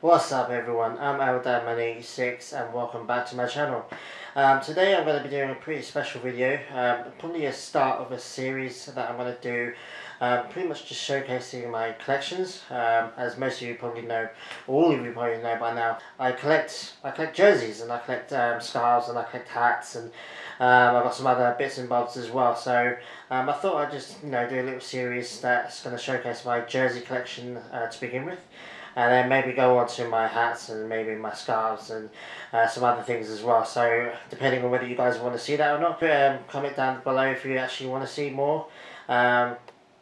What's up everyone, I'm Eldadman86 and welcome back to my channel. Today I'm going to be doing a pretty special video, probably a start of a series that I'm going to do, pretty much just showcasing my collections. As most of you probably know, all of you probably know by now, I collect jerseys and I collect scarves and I collect hats, and I've got some other bits and bobs as well. So I thought I'd just do a little series that's going to showcase my jersey collection to begin with. And then maybe go on to my hats and maybe my scarves and some other things as well. So depending on whether you guys want to see that or not, comment down below if you actually want to see more. So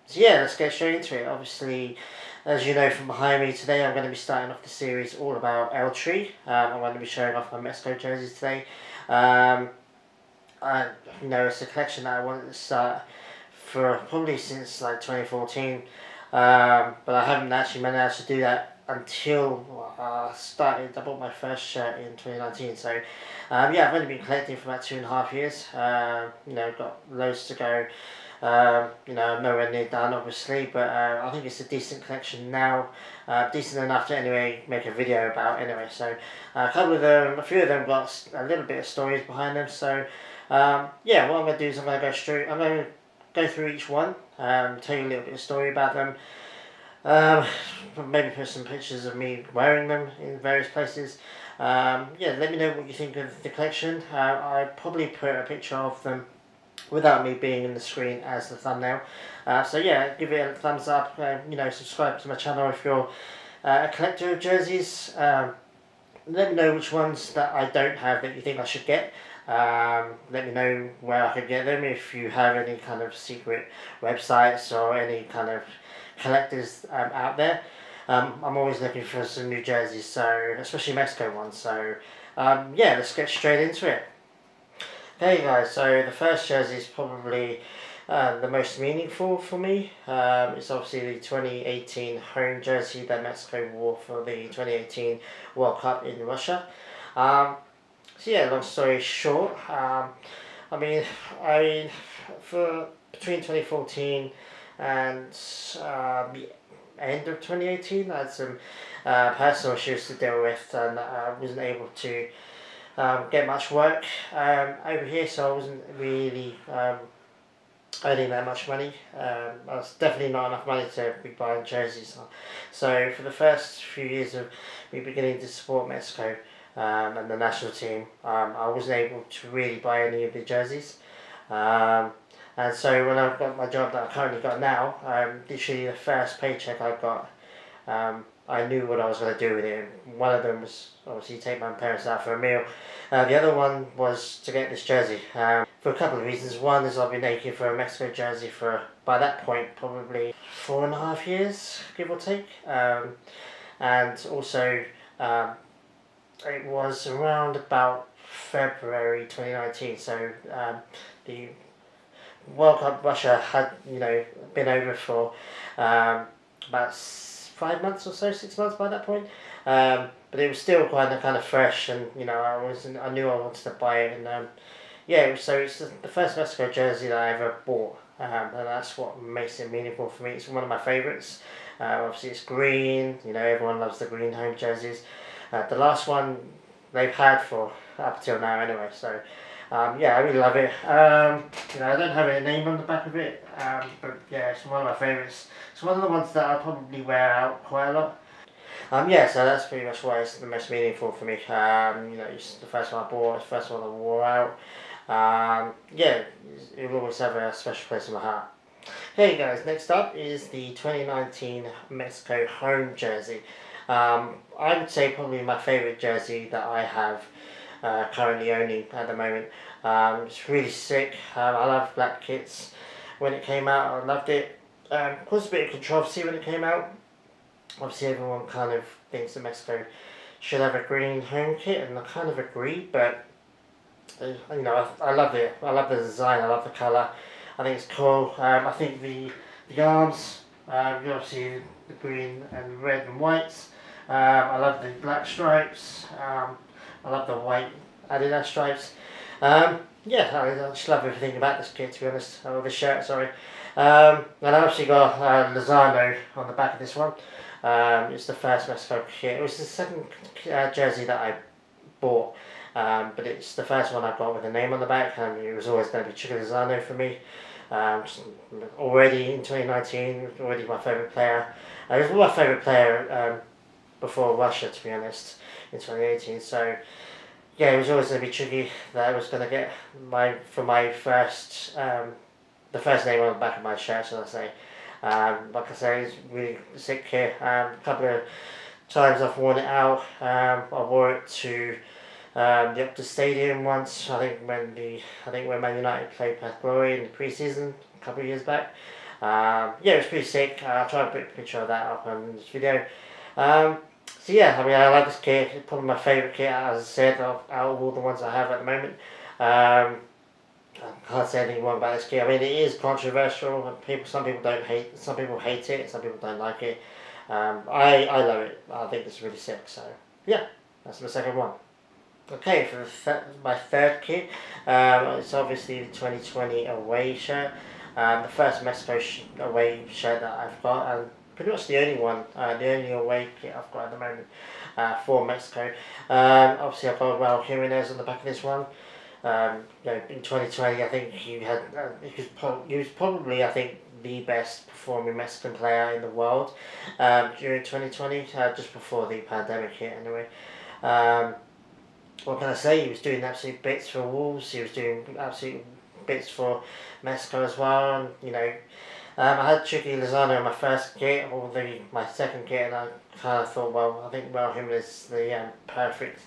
yeah, let's get straight into it. Obviously, as you know from behind me today, I'm going to be starting off the series all about Eltree. I'm going to be showing off my Mexico jerseys today. It's a collection that I wanted to start for probably since like 2014. But I haven't actually managed to do that until I bought my first shirt in 2019. So I've only been collecting for about 2.5 years. Got loads to go. Nowhere near done obviously, but I think it's a decent collection now, decent enough to anyway make a video about anyway. So a few of them got a little bit of stories behind them. So what I'm going to do is I'm going to go through each one, tell you a little bit of story about them. Maybe put some pictures of me wearing them in various places. Let me know what you think of the collection. I probably put a picture of them without me being in the screen as the thumbnail. Give it a thumbs up. Subscribe to my channel if you're a collector of jerseys. Let me know which ones that I don't have that you think I should get. Let me know where I could get them if you have any kind of secret websites or any kind of collectors out there. I'm always looking for some new jerseys, so especially Mexico ones. So let's get straight into it. Okay guys, so the first jersey is probably the most meaningful for me. It's obviously the 2018 home jersey that Mexico wore for the 2018 World Cup in Russia. Long story short, for between 2014 and the end of 2018, I had some personal issues to deal with, and I wasn't able to get much work over here, so I wasn't really earning that much money. I was definitely not enough money to be buying jerseys. So for the first few years of me beginning to support Mexico and the national team, I wasn't able to really buy any of the jerseys. And so when I got my job that I currently got now, literally the first paycheck I got, I knew what I was going to do with it. One of them was obviously take my parents out for a meal. The other one was to get this jersey for a couple of reasons. One is I've been aching for a Mexico jersey for, by that point, probably 4.5 years, give or take. And also it was around about February 2019, so the World Cup Russia had been over for about 5 months or so, 6 months by that point, but it was still kind of fresh, and I knew I wanted to buy it, and so it's the first Mexico jersey that I ever bought, and that's what makes it meaningful for me. It's one of my favourites. Obviously it's green, everyone loves the green home jerseys. The last one they've had for up till now anyway, so I really love it. I don't have a name on the back of it, but it's one of my favourites. It's one of the ones that I probably wear out quite a lot. So that's pretty much why it's the most meaningful for me. It's the first one I bought, it's the first one I wore out. It will always have a special place in my heart. Okay guys, next up is the 2019 Mexico home jersey. I would say probably my favourite jersey that I have currently owning at the moment. It's really sick. I love black kits. When it came out, I loved it. Caused a bit of controversy when it came out. Obviously everyone kind of thinks that Mexico should have a green home kit, and I kind of agree, but I love it. I love the design, I love the colour. I think it's cool. I think the arms, obviously the green and red and whites. I love the black stripes. I love the white Adidas stripes. I just love everything about this kit, to be honest. Or this shirt, sorry. And I actually got Lozano on the back of this one. It's the first Mexico kit. It was the second jersey that I bought, but it's the first one I got with a name on the back, and it was always going to be Chucky Lozano for me. Already in 2019, already my favourite player. He was my favourite player before Russia, to be honest, in 2018. So yeah, it was always going to be Chucky that I was going to get my first the first name on the back of my shirt, shall I say. Like I say, it's really sick here. A couple of times I've worn it out. I wore it to the Optus Stadium once. I think when Man United played Perth Glory in the pre-season a couple of years back. Yeah, it was pretty sick. I'll try and put a picture of that up on this video. So yeah, I mean, I like this kit. It's probably my favourite kit, as I said, out of all the ones I have at the moment. I can't say anything wrong about this kit. I mean, it is controversial. Some people hate it. Some people don't like it. I love it. I think it's really sick. So yeah, that's my second one. Okay, for my third kit, it's obviously the 2020 away shirt. The first Mexico away shirt that I've got, and pretty much the only one, the only away kit I've got at the moment for Mexico. Obviously, I've got Raul Jimenez on the back of this one. In 2020, I think he was probably, I think, the best performing Mexican player in the world during 2020, just before the pandemic hit anyway. What can I say? He was doing absolute bits for Wolves. He was doing absolute bits for Mexico as well. And, I had Chucky Lozano in my first kit, or my second kit, and I kind of thought, well, I think Raul Jimenez is the perfect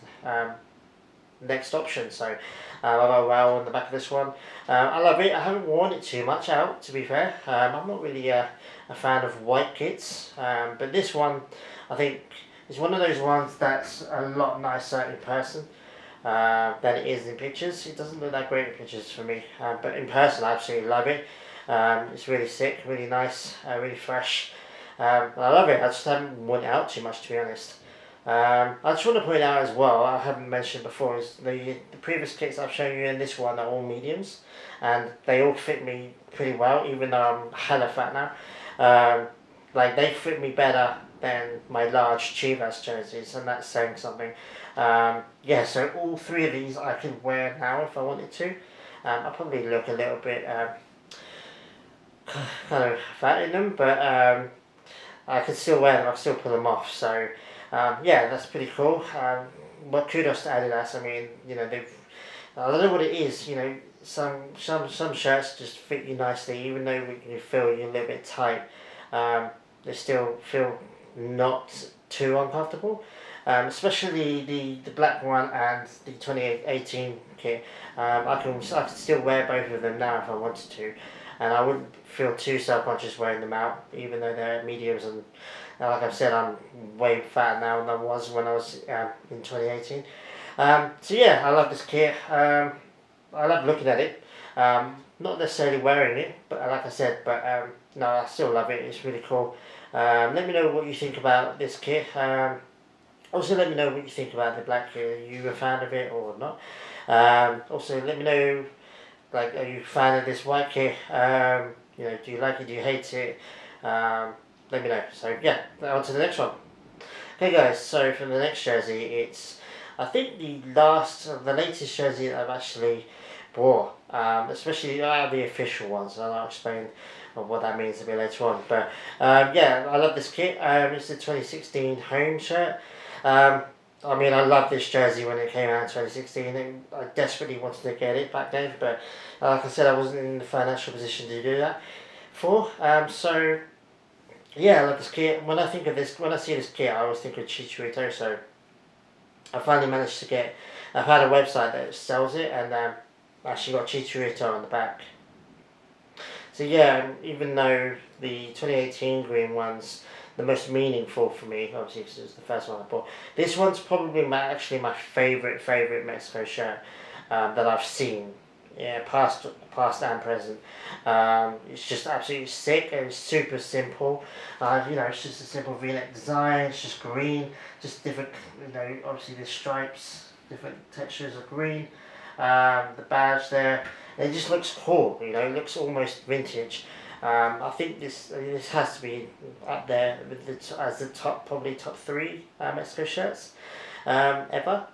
next option. So I got Raul on the back of this one. I love it. I haven't worn it too much out, to be fair. I'm not really a fan of white kits, but this one, I think, is one of those ones that's a lot nicer in person than it is in pictures. It doesn't look that great in pictures for me, but in person I absolutely love it. It's really sick, really nice, really fresh. I love it. I just haven't worn it out too much, to be honest. I just want to point out as well, I haven't mentioned before, is the previous kits I've shown you in this one are all mediums, and they all fit me pretty well, even though I'm hella fat now. They fit me better than my large Chivas jerseys, and that's saying something. So all three of these I can wear now if I wanted to. I probably look a little bit kind of fat in them, but I can still wear them. I can still pull them off. So that's pretty cool. But kudos to Adidas. I mean, I don't know what it is. Some shirts just fit you nicely, even though you feel you're a little bit tight. They still feel not too uncomfortable. Especially the black one and the 2018 kit. I can still wear both of them now if I wanted to, and I wouldn't feel too self-conscious wearing them out, even though they're mediums. And like I've said, I'm way fatter now than I was when I was in 2018. I love this kit. I love looking at it. Not necessarily wearing it, but like I said, no, I still love it. It's really cool. Let me know what you think about this kit. Also, let me know what you think about the black kit. Are you a fan of it or not? Also, let me know, are you a fan of this white kit? Do you like it? Do you hate it? Let me know. So, on to the next one. Okay, guys, so for the next jersey, it's, I think, the latest jersey that I've actually bought, especially out of the official ones. I'll explain what that means a bit later on. But, I love this kit. It's the 2016 home shirt. I love this jersey when it came out in 2016. I desperately wanted to get it back then, but like I said, I wasn't in the financial position to do that for. I love this kit. When I see this kit, I always think of Chicharito. So I finally managed to get. I've had a website that sells it, and actually got Chicharito on the back. So even though the 2018 green one's the most meaningful for me, obviously because it was the first one I bought, this one's probably my favourite Mexico shirt that I've seen. Past and present. It's just absolutely sick, and it's super simple. It's just a simple V-neck design. It's just green, just different. Obviously the stripes, different textures of green. The badge there, it just looks cool. It looks almost vintage. I think this has to be up there with as the top, probably top three Mexico shirts ever.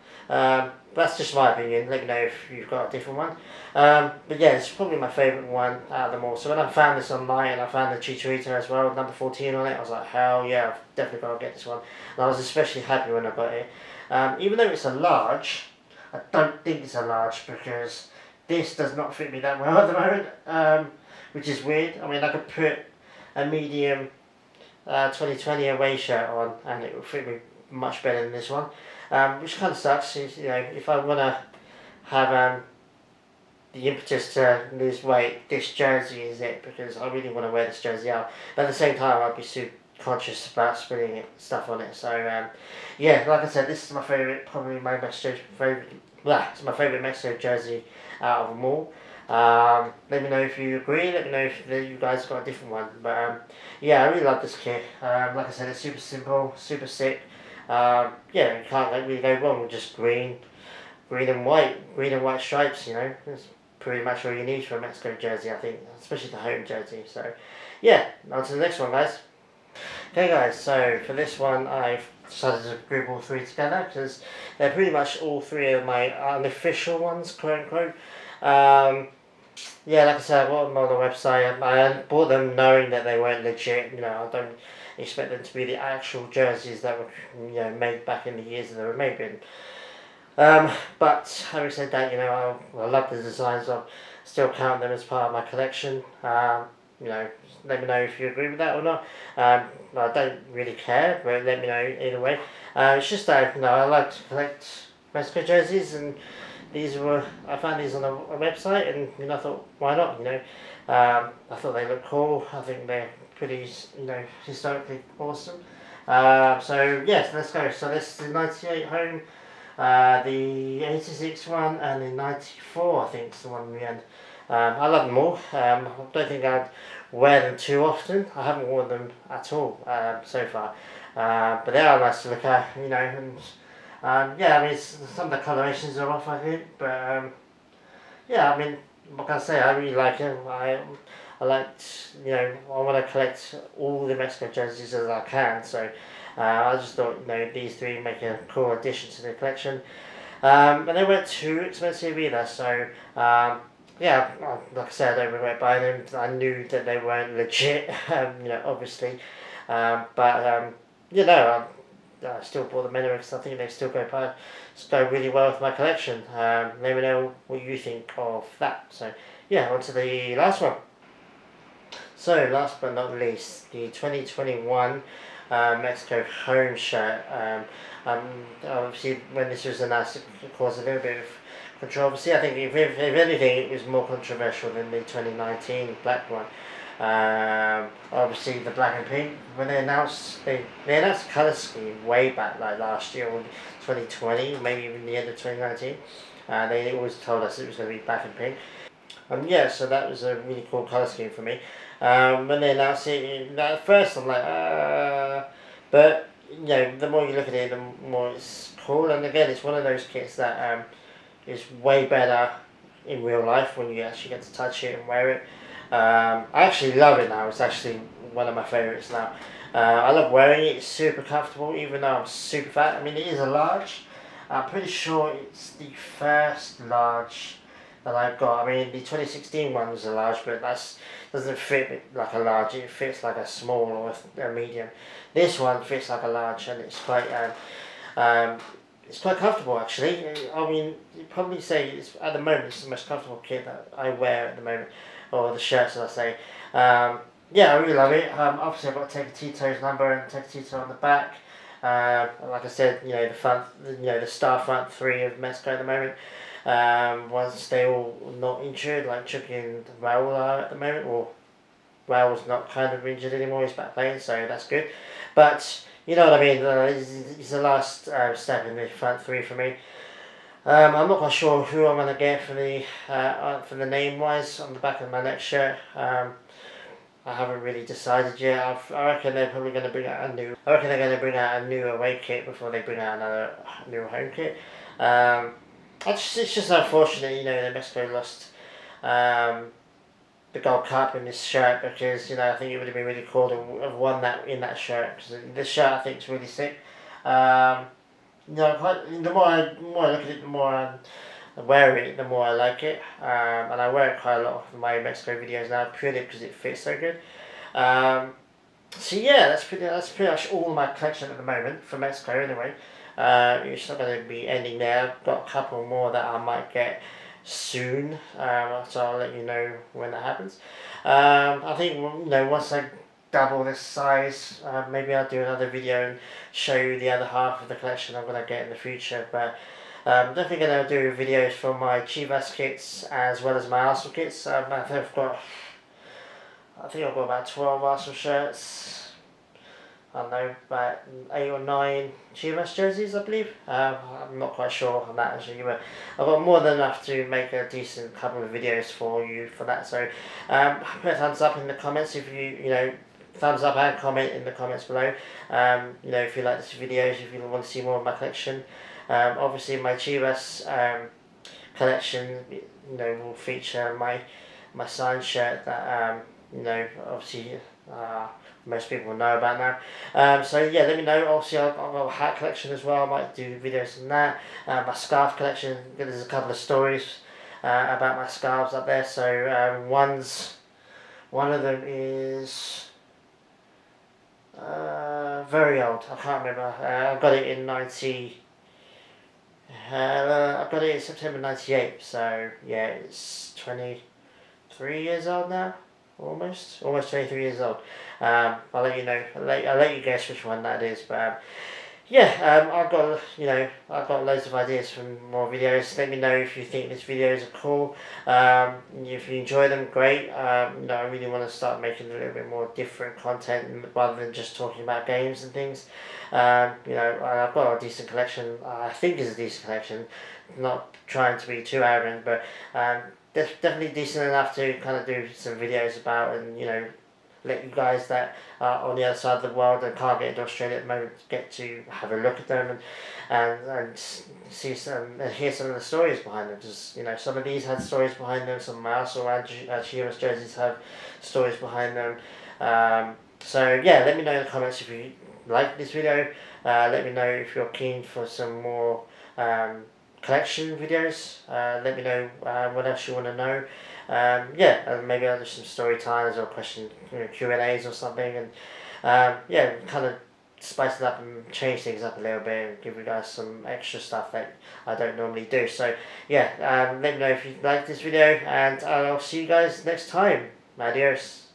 That's just my opinion. Let me know if you've got a different one. But yeah, it's probably my favourite one out of them all. So when I found this online, I found the Chicharito as well, number 14 on it. I was like, hell yeah, I've definitely got to get this one. And I was especially happy when I got it. Even though it's a large, I don't think it's a large because this does not fit me that well at the moment, which is weird. I mean, I could put a medium 2020 away shirt on and it would fit me much better than this one, which kind of sucks. You know, if I want to have the impetus to lose weight, this jersey is it, because I really want to wear this jersey out. But at the same time, I'd be super conscious about spilling stuff on it. So yeah, like I said, this is my favourite, probably my Mexico favourite. It's my favourite Mexico jersey out of them all. Let me know if you agree. Let me know if you guys got a different one. But yeah, I really love this kit. Like I said, it's super simple, super sick. Yeah, you can't really go wrong with just green and white stripes. You know, that's pretty much all you need for a Mexico jersey, I think, especially the home jersey. So yeah, on to the next one, guys. Okay guys, so for this one I've decided to group all three together because they're pretty much all three of my unofficial ones, quote unquote. Yeah, like I said, I bought them on the website. I bought them knowing that they weren't legit. You know, I don't expect them to be the actual jerseys that were made back in the years that they were made in. But having said that, I love the designs. I still count them as part of my collection. Let me know if you agree with that or not. I don't really care, but let me know either way. It's just that I like to collect Mexico jerseys, and I found these on a website, and I thought, why not? I thought they look cool. I think they're pretty, historically awesome. So yes, let's go. So this is the '98 home, the '86 one, and the '94 I think is the one we had. I love them all. I don't think I'd wear them too often. I haven't worn them at all so far, but they are nice to look at, and yeah, I mean some of the colorations are off, I think, but yeah, I mean, what can I say? I really like them. I want to collect all the Mexico jerseys as I can, so I just thought these three make a cool addition to the collection, and they weren't too expensive either, so. Yeah, like I said, I don't regret buying them. I knew that they weren't legit, obviously. I still bought them anyway because I think they still go really well with my collection. Let me know what you think of that. So, yeah, on to the last one. So, last but not least, the 2021 Mexico home shirt. Obviously, when this was announced, it caused a little bit of controversy. I think if anything, it was more controversial than the 2019 black one. Obviously the black and pink, when they announced the colour scheme way back, like last year or 2020, maybe even the end of 2019, they always told us it was going to be black and pink. Yeah, so that was a really cool colour scheme for me. When they announced it, at first I'm like, but the more you look at it, the more it's cool. And again, it's one of those kits that is way better in real life when you actually get to touch it and wear it. I actually love it now. It's actually one of my favourites now. I love wearing it. It's super comfortable, even though I'm super fat. I mean, it is a large. I'm pretty sure it's the first large that I've got. I mean, the 2016 one was a large, but that doesn't fit like a large. It fits like a small or a medium. This one fits like a large, and it's quite comfortable actually. I mean, you'd probably say at the moment it's the most comfortable kit that I wear at the moment, or the shirts, as I say. Yeah, I really love it. Obviously, I've got Tecatito's number and Tecatito on the back. Like I said, the front, the star front three of Mexico at the moment. Once they all not injured, like Chucky and Raul are at the moment, or Raul's not kind of injured anymore. He's back playing, so that's good. But you know what I mean. It's the last step in the front three for me. I'm not quite sure who I'm gonna get for the name wise on the back of my next shirt. I haven't really decided yet. I reckon they're probably going to bring out a new away kit before they bring out another new home kit. It's just unfortunate, that Mexico lost the Gold Cup in this shirt, because I think it would have been really cool to have won that in that shirt, because this shirt I think is really sick. The more I look at it, the more I wear it, the more I like it, and I wear it quite a lot of my Mexico videos now, purely because it fits so good. So yeah, that's pretty much all my collection at the moment for Mexico anyway. It's not going to be ending there. I've got a couple more that I might get soon, so I'll let you know when that happens. I think once I double this size, maybe I'll do another video and show you the other half of the collection I'm going to get in the future. But definitely going to do videos for my Chivas kits as well as my Arsenal kits. I think I've got about 12 Arsenal shirts. I don't know, about 8 or 9 Chivas jerseys, I believe. I'm not quite sure on that actually, but I've got more than enough to make a decent couple of videos for you for that. So put a thumbs up in the comments if thumbs up and comment in the comments below. If you like this video, if you want to see more of my collection. Obviously my Chivas collection, will feature my signed shirt that obviously most people know about now. So yeah, let me know. Obviously I've got a hat collection as well. I might do videos on that. My scarf collection, there's a couple of stories about my scarves up there. So one of them is very old. I can't remember. I got it in I got it in September 98. So yeah, it's 23 years old now. Almost 23 years old. I'll let you know. I'll let you guess which one that is. But I've got loads of ideas for more videos. Let me know if you think these videos are cool. If you enjoy them, great. I really want to start making a little bit more different content rather than just talking about games and things. I've got a decent collection. I think it's a decent collection. Not trying to be too arrogant, but definitely decent enough to kind of do some videos about, and let you guys that are on the other side of the world and can't get into Australia at the moment get to have a look at them and see some and hear some of the stories behind them. Because some of these had stories behind them. Some of my Arsenal and Chivas jerseys have stories behind them. So yeah, let me know in the comments if you like this video. Let me know if you're keen for some more collection videos. Let me know what else you want to know. Maybe I'll do some story times or question Q&As or something, and kind of spice it up and change things up a little bit and give you guys some extra stuff that I don't normally do. So let me know if you like this video, and I'll see you guys next time. Adios.